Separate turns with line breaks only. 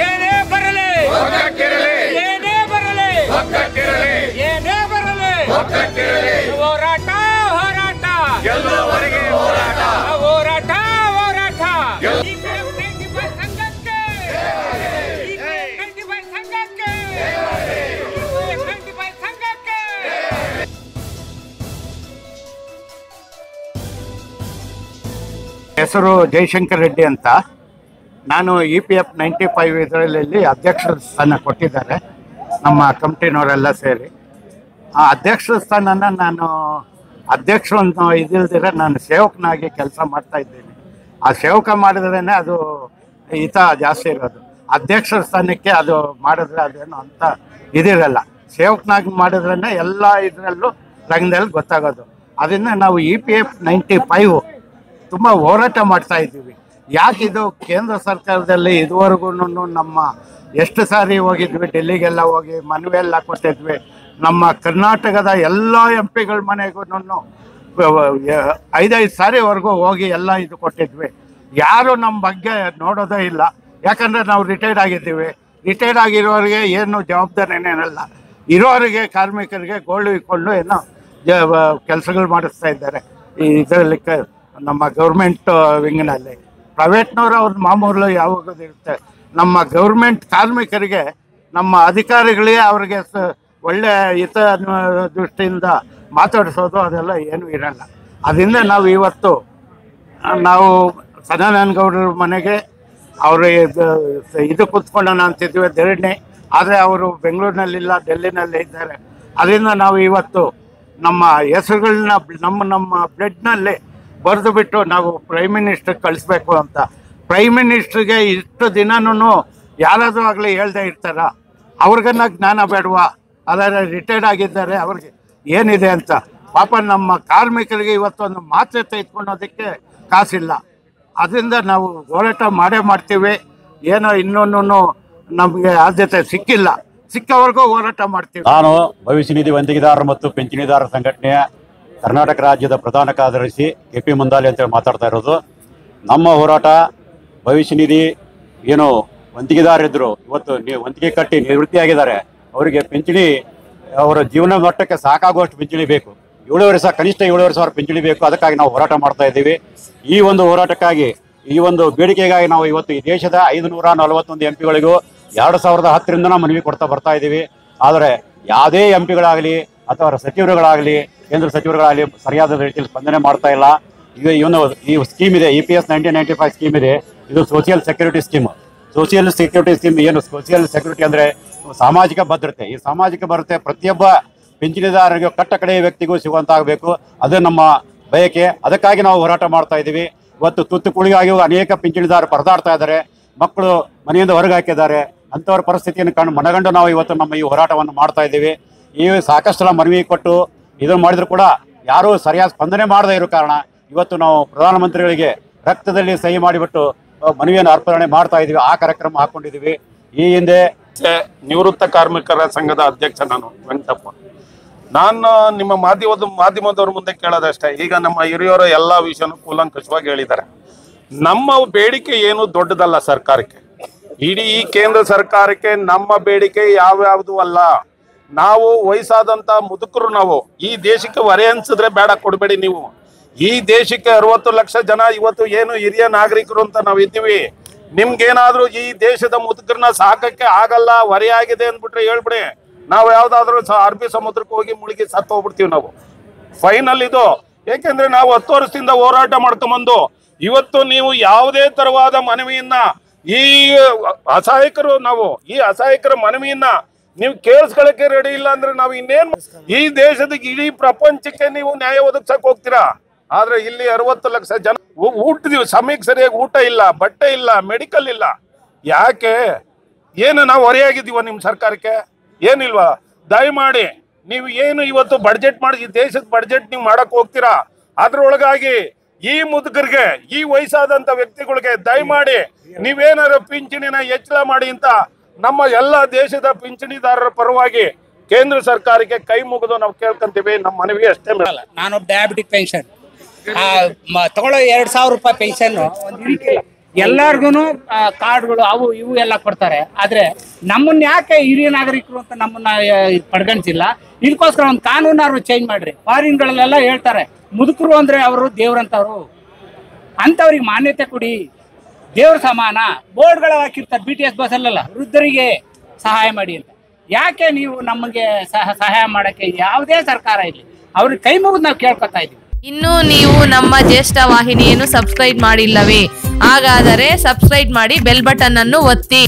ಏನೇ ಬರಲಿ ಏನೇ ಬರಲಿ ಏನೇ ಬರಲಿ ಹೋರಾಟ ಹೋರಾಟ
ಗೆಲ್ಲುವವರೆಗೆ ಹೋರಾಟ
ಹೋರಾಟ ಹೋರಾಟ
ಹೆಸರು ಜಯಶಂಕರ್ ರೆಡ್ಡಿ ಅಂತ. ನಾನು EPF 95 ಇದರಲ್ಲಿ ಅಧ್ಯಕ್ಷರ ಸ್ಥಾನ ಕೊಟ್ಟಿದ್ದಾರೆ ನಮ್ಮ ಕಮಿಟಿನವರೆಲ್ಲ ಸೇರಿ. ಆ ಅಧ್ಯಕ್ಷರ ಸ್ಥಾನನ ನಾನು ಅಧ್ಯಕ್ಷರು ಇದಿಲ್ದಿರ ನಾನು ಸೇವಕನಾಗಿ ಕೆಲಸ ಮಾಡ್ತಾ ಇದ್ದೀನಿ. ಆ ಸೇವಕ ಮಾಡಿದ್ರೇ ಅದು ಹಿತ ಜಾಸ್ತಿ ಇರೋದು. ಅಧ್ಯಕ್ಷರ ಸ್ಥಾನಕ್ಕೆ ಅದು ಮಾಡಿದ್ರೆ ಅದೇನು ಅಂತ ಇದಿರಲ್ಲ. ಸೇವಕನಾಗಿ ಮಾಡಿದ್ರೇ ಎಲ್ಲ ಇದರಲ್ಲೂ ರಂಗದಲ್ಲಿ ಗೊತ್ತಾಗೋದು. ಅದರಿಂದ ನಾವು EPF 95 ತುಂಬ ಹೋರಾಟ ಮಾಡ್ತಾ ಇದ್ದೀವಿ. ಯಾಕಿದು ಕೇಂದ್ರ ಸರ್ಕಾರದಲ್ಲಿ ಇದುವರೆಗೂ ನಮ್ಮ ಎಷ್ಟು ಸಾರಿ ಹೋಗಿದ್ವಿ, ಡೆಲ್ಲಿಗೆಲ್ಲ ಹೋಗಿ ಮನವಿಯೆಲ್ಲ ಕೊಟ್ಟಿದ್ವಿ. ನಮ್ಮ ಕರ್ನಾಟಕದ ಎಲ್ಲ MP ಗಳ ಮನೆಗೂ 5 ಸಾರಿವರೆಗೂ ಹೋಗಿ ಎಲ್ಲ ಇದು ಕೊಟ್ಟಿದ್ವಿ. ಯಾರು ನಮ್ಮ ಬಗ್ಗೆ ನೋಡೋದೇ ಇಲ್ಲ. ಯಾಕಂದರೆ ನಾವು ರಿಟೈರ್ಡ್ ಆಗಿದ್ದೀವಿ. ರಿಟೈರ್ಡ್ ಆಗಿರೋರಿಗೆ ಏನು ಜವಾಬ್ದಾರಿನೇನಲ್ಲ. ಇರೋರಿಗೆ ಕಾರ್ಮಿಕರಿಗೆ ಗೋಳು ಇಕ್ಕೊಂಡು ಏನೋ ಕೆಲಸಗಳು ಮಾಡಿಸ್ತಾ ಇದ್ದಾರೆ ಈ ಇದರಲ್ಲಿ ನಮ್ಮ ಗೌರ್ಮೆಂಟ್ ವಿಂಗ್ನಲ್ಲಿ. ಪ್ರೈವೇಟ್ನವರು ಅವ್ರ ಮಾಮೂಲು ಯಾವಾಗ ಇರುತ್ತೆ. ನಮ್ಮ ಗೌರ್ಮೆಂಟ್ ಕಾರ್ಮಿಕರಿಗೆ ನಮ್ಮ ಅಧಿಕಾರಿಗಳಿಗೆ ಅವ್ರಿಗೆ ಒಳ್ಳೆಯ ಹಿತ ದೃಷ್ಟಿಯಿಂದ ಮಾತಾಡಿಸೋದು ಅದೆಲ್ಲ ಏನೂ ಇರಲ್ಲ. ಅದರಿಂದ ನಾವು ಇವತ್ತು ನಾವು ಸದಾನಂದ ಗೌಡರ ಮನೆಗೆ ಅವರು ಇದು ಕೂತ್ಕೊಳ್ಳೋಣ ಅಂತಿದ್ವಿ ಧರಣಿ. ಆದರೆ ಅವರು ಬೆಂಗಳೂರಿನಲ್ಲಿಲ್ಲ, ಡೆಲ್ಲಿನಲ್ಲಿ ಇದ್ದಾರೆ. ಅದರಿಂದ ನಾವು ಇವತ್ತು ನಮ್ಮ ಹೆಸರುಗಳನ್ನ ನಮ್ಮ ಬ್ಲಡ್ನಲ್ಲಿ ಬರೆದು ಬಿಟ್ಟು ನಾವು ಪ್ರೈಮ್ ಮಿನಿಸ್ಟರ್ಗೆ ಕಳಿಸ್ಬೇಕು ಅಂತ. ಪ್ರೈಮ್ ಮಿನಿಸ್ಟ್ರಿಗೆ ಇಷ್ಟು ದಿನನೂ ಯಾರಾದರೂ ಆಗಲಿ ಹೇಳ್ದೇ ಇರ್ತಾರ? ಅವ್ರಿಗನ್ನ ಜ್ಞಾನ ಬೇಡವಾ? ಅದರ ರಿಟೈರ್ಡ್ ಆಗಿದ್ದಾರೆ, ಅವ್ರಿಗೆ ಏನಿದೆ ಅಂತ. ಪಾಪ ನಮ್ಮ ಕಾರ್ಮಿಕರಿಗೆ ಇವತ್ತೊಂದು ಮಾತ್ರೆ ತೆಗೆದುಕೊಳ್ಳೋದಕ್ಕೆ ಕಾಸಿಲ್ಲ. ಅದರಿಂದ ನಾವು ಹೋರಾಟ ಮಾಡೇ ಮಾಡ್ತೀವಿ. ಏನೋ ಇನ್ನೊಂದು ನಮಗೆ ಆದ್ಯತೆ ಸಿಕ್ಕಿಲ್ಲ. ಸಿಕ್ಕವರೆಗೂ ಹೋರಾಟ ಮಾಡ್ತೀವಿ.
ನಾನು ಭವಿಷ್ಯ ನಿಧಿ ವಂತಿಗೆದಾರರು ಮತ್ತು ಪಿಂಚಣಿದಾರರ ಸಂಘಟನೆಯ ಕರ್ನಾಟಕ ರಾಜ್ಯದ ಪ್ರಧಾನ ಕಾರ್ಯದರ್ಶಿ KP ಮುಂದಾಲಿ ಅಂತೇಳಿ ಮಾತಾಡ್ತಾ ಇರೋದು. ನಮ್ಮ ಹೋರಾಟ ಭವಿಷ್ಯ ನಿಧಿ ಏನು ವಂತಿಗೆದಾರರಿದ್ದರು, ಇವತ್ತು ವಂತಿಗೆ ಕಟ್ಟಿ ನಿವೃತ್ತಿಯಾಗಿದ್ದಾರೆ. ಅವರಿಗೆ ಪಿಂಚಣಿ ಅವರ ಜೀವನ ಮಟ್ಟಕ್ಕೆ ಸಾಕಾಗುವಷ್ಟು ಪಿಂಚಣಿ ಬೇಕು. 7 ವರ್ಷ ಕನಿಷ್ಠ 7 ವರ್ಷ ಪಿಂಚಣಿ ಬೇಕು. ಅದಕ್ಕಾಗಿ ನಾವು ಹೋರಾಟ ಮಾಡ್ತಾ ಇದ್ದೀವಿ. ಈ ಒಂದು ಹೋರಾಟಕ್ಕಾಗಿ, ಈ ಒಂದು ಬೇಡಿಕೆಗಾಗಿ ನಾವು ಇವತ್ತು ಈ ದೇಶದ 541 MP ಗಳಿಗೂ 2010ರಿಂದ ನಾವು ಮನವಿ ಕೊಡ್ತಾ ಬರ್ತಾ ಇದ್ದೀವಿ. ಆದರೆ ಯಾವುದೇ MP ಗಳಾಗಲಿ ಅಥವಾ ಸಚಿವರುಗಳಾಗಲಿ ಕೇಂದ್ರ ಸಚಿವರುಗಳಾಗಲಿ ಸರಿಯಾದ ರೀತಿಯಲ್ಲಿ ಸ್ಪಂದನೆ ಮಾಡ್ತಾ ಇಲ್ಲ. ಈಗ ಈ ಸ್ಕೀಮ್ ಇದೆ, EPF 1995 ಸ್ಕೀಮ್ ಇದೆ. ಇದು social security scheme. Social security scheme ಏನು? ಸೋಷಿಯಲ್ ಸೆಕ್ಯೂರಿಟಿ ಅಂದರೆ ಸಾಮಾಜಿಕ ಭದ್ರತೆ. ಈ ಸಾಮಾಜಿಕ ಭದ್ರತೆ ಪ್ರತಿಯೊಬ್ಬ ಪಿಂಚಣಿದಾರರಿಗೂ ಕಟ್ಟ ಕಡೆಯ ವ್ಯಕ್ತಿಗೂ ಸಿಗುವಂತಾಗಬೇಕು. ಅದು ನಮ್ಮ ಬಯಕೆ. ಅದಕ್ಕಾಗಿ ನಾವು ಹೋರಾಟ ಮಾಡ್ತಾ ಇದ್ದೀವಿ. ಇವತ್ತು ತುತ್ತುಕುಳಿಗಾಗಿ ಅನೇಕ ಪಿಂಚಣಿದಾರರು ಪರದಾಡ್ತಾ ಇದ್ದಾರೆ. ಮಕ್ಕಳು ಮನೆಯಿಂದ ಹೊರಗೆ ಹಾಕಿದ್ದಾರೆ. ಅಂಥವ್ರ ಪರಿಸ್ಥಿತಿಯನ್ನು ಮನಗಂಡು ನಾವು ಇವತ್ತು ನಮ್ಮ ಈ ಹೋರಾಟವನ್ನು ಮಾಡ್ತಾ ಇದ್ದೀವಿ. ಈ ಸಾಕಷ್ಟು ಸಲ ಮನವಿ ಕೊಟ್ಟು ಇದನ್ನು ಮಾಡಿದ್ರು ಕೂಡ ಯಾರೂ ಸರಿಯಾದ ಸ್ಪಂದನೆ ಮಾಡದೇ ಇರೋ ಕಾರಣ ಇವತ್ತು ನಾವು ಪ್ರಧಾನಮಂತ್ರಿಗಳಿಗೆ ರಕ್ತದಲ್ಲಿ ಸಹಿ ಮಾಡಿಬಿಟ್ಟು ಮನವಿಯನ್ನು ಅರ್ಪಣೆ ಮಾಡ್ತಾ ಇದ್ದೀವಿ. ಆ ಕಾರ್ಯಕ್ರಮ ಹಾಕೊಂಡಿದ್ದೀವಿ. ಈ ಹಿಂದೆ
ನಿವೃತ್ತ ಕಾರ್ಮಿಕರ ಸಂಘದ ಅಧ್ಯಕ್ಷ ನಾನು ವೆಂಕಟಪ್ಪ. ನಾನು ನಿಮ್ಮ ಮಾಧ್ಯಮದವ್ರ ಮುಂದೆ ಕೇಳೋದಷ್ಟೇ. ಈಗ ನಮ್ಮ ಹಿರಿಯವರು ಎಲ್ಲ ವಿಷಯನೂ ಕೂಲಂಕಷವಾಗಿ ಹೇಳಿದ್ದಾರೆ. ನಮ್ಮ ಬೇಡಿಕೆ ಏನು ದೊಡ್ಡದಲ್ಲ ಸರ್ಕಾರಕ್ಕೆ, ಇಡೀ ಕೇಂದ್ರ ಸರ್ಕಾರಕ್ಕೆ ನಮ್ಮ ಬೇಡಿಕೆ ಯಾವ್ಯಾವುದು ಅಲ್ಲ. ನಾವು ವಯಸ್ಸಾದಂತ ಮುದುಕರು, ನಾವು ಈ ದೇಶಕ್ಕೆ ಹೊರೆ ಅನ್ಸಿದ್ರೆ ಬೇಡ, ಕೊಡಬೇಡಿ ನೀವು. ಈ ದೇಶಕ್ಕೆ 60 ಲಕ್ಷ ಜನ ಇವತ್ತು ಏನು ಹಿರಿಯ ನಾಗರಿಕರು ಅಂತ ನಾವು ಇದ್ದೀವಿ. ನಿಮ್ಗೇನಾದ್ರೂ ಈ ದೇಶದ ಮುದುಕರನ್ನ ಸಾಕಕ್ಕೆ ಆಗಲ್ಲ, ಹೊರೆ ಆಗಿದೆ ಅಂದ್ಬಿಟ್ರೆ ಹೇಳ್ಬಿಡಿ. ನಾವು ಯಾವ್ದಾದ್ರು ಅರಬ್ಬಿ ಸಮುದ್ರಕ್ಕೆ ಹೋಗಿ ಮುಳುಗಿ ಸತ್ತು ಹೋಗ್ಬಿಡ್ತೀವಿ ನಾವು. ಫೈನಲ್ ಇದು. ಯಾಕೆಂದ್ರೆ ನಾವು 10 ವರ್ಷದಿಂದ ಹೋರಾಟ ಮಾಡ್ಕೊಂಬಂದು ಇವತ್ತು ನೀವು ಯಾವುದೇ ತರವಾದ ಮನವಿಯನ್ನ ಈ ಅಸಹಾಯಕರ ಮನವಿಯನ್ನ ನೀವು ಕೇಳಿಸ್ಕೊಳ್ಳಕ್ಕೆ ರೆಡಿ ಇಲ್ಲ ಅಂದ್ರೆ ನಾವು ಇನ್ನೇನು ಈ ದೇಶದ ಇಡೀ ಪ್ರಪಂಚಕ್ಕೆ ನೀವು ನ್ಯಾಯ ಒದಗಿಸಕ್ ಹೋಗ್ತೀರಾ? ಆದ್ರೆ ಇಲ್ಲಿ 60 ಲಕ್ಷ ಜನ ಊಟದೀವಿ, ಸಮಯಕ್ಕೆ ಸರಿಯಾಗಿ ಊಟ ಇಲ್ಲ, ಬಟ್ಟೆ ಇಲ್ಲ, ಮೆಡಿಕಲ್ ಇಲ್ಲ. ಯಾಕೆ? ಏನು ನಾವು ಹೊರೆಯಾಗಿದ್ದೀವ ನಿಮ್ಮ ಸರ್ಕಾರಕ್ಕೆ? ಏನಿಲ್ವಾ? ದಯಮಾಡಿ ನೀವು ಏನು ಇವತ್ತು ಬಡ್ಜೆಟ್ ಮಾಡಿ ಈ ದೇಶದ ಬಡ್ಜೆಟ್ ನೀವು ಮಾಡಕ್ ಹೋಗ್ತೀರಾ, ಅದ್ರೊಳಗಾಗಿ ಈ ಮುದುಕರಿಗೆ, ಈ ವಯಸ್ಸಾದಂತ ವ್ಯಕ್ತಿಗಳಿಗೆ ದಯಮಾಡಿ ನೀವೇನಾದ್ರು ಪಿಂಚಣಿನ ಹೆಚ್ಚಳ ಮಾಡಿ ಅಂತ ನಮ್ಮ ಎಲ್ಲ ದೇಶದ ಪಿಂಚಣಿದಾರರ ಪರವಾಗಿ ಕೇಂದ್ರ ಸರ್ಕಾರಕ್ಕೆ ಕೈ ಮುಗಿದು ನಾವು ಕೇಳ್ಕೊಂತೀವಿ. ನಮ್ಮ ಮನವಿ ಅಷ್ಟೇ.
ನಾನು ಡಯಾಬಿಟಿಕ್ ಪೆನ್ಷನ್ ತಗೊಳ್ಳೋ 2000 ರೂಪಾಯಿ ಪೆನ್ಷನ್ ಒಂದು
ಎಲ್ಲಾರ್ಗು ಕಾರ್ಡ್ಗಳು ಅವು ಇವು ಎಲ್ಲ ಕೊಡ್ತಾರೆ. ಆದ್ರೆ ನಮ್ಮನ್ನ ಯಾಕೆ ಹಿರಿಯ ನಾಗರಿಕರು ಅಂತ ನಮ್ಮನ್ನ ಪರಿಗಣಿಸಿಲ್ಲ? ಇದಕ್ಕೋಸ್ಕರ ಒಂದು ಕಾನೂನಾರು ಚೇಂಜ್ ಮಾಡ್ರಿ. ಫಾರಿನ್ಗಳಲ್ಲೆಲ್ಲ ಹೇಳ್ತಾರೆ ಮುದುಕರು ಅಂದ್ರೆ ಅವರು ದೇವ್ರಂತವ್ರು, ಅಂತವ್ರಿಗೆ ಮಾನ್ಯತೆ ಕೊಡಿ, ದೇವ್ರ ಸಮಾನ ಬೋರ್ಡ್ಗಳು ಹಾಕಿರ್ತಾರೆ BTS ಬಸ್ ಅಲ್ಲೆಲ್ಲ, ವೃದ್ಧರಿಗೆ ಸಹಾಯ ಮಾಡಿ ಅಂತ. ಯಾಕೆ ನೀವು ನಮಗೆ ಸಹಾಯ ಮಾಡಕ್ಕೆ ಯಾವುದೇ ಸರ್ಕಾರ ಇಲ್ಲಿ ಅವ್ರಿಗೆ ಕೈ ಮುಗಿದು ನಾವು ಕೇಳ್ಕೊತಾ ಇದೀವಿ.
ಇನ್ನು ನೀವು ನಮ್ಮ ಜ್ಯೇಷ್ಠ ವಾಹಿನಿಯನ್ನು ಸಬ್ಸ್ಕ್ರೈಬ್ ಮಾಡಿಲ್ಲವೇ? ಹಾಗಾದರೆ ಸಬ್ಸ್ಕ್ರೈಬ್ ಮಾಡಿ, ಬೆಲ್ ಬಟನ್ ಅನ್ನು ಒತ್ತಿ.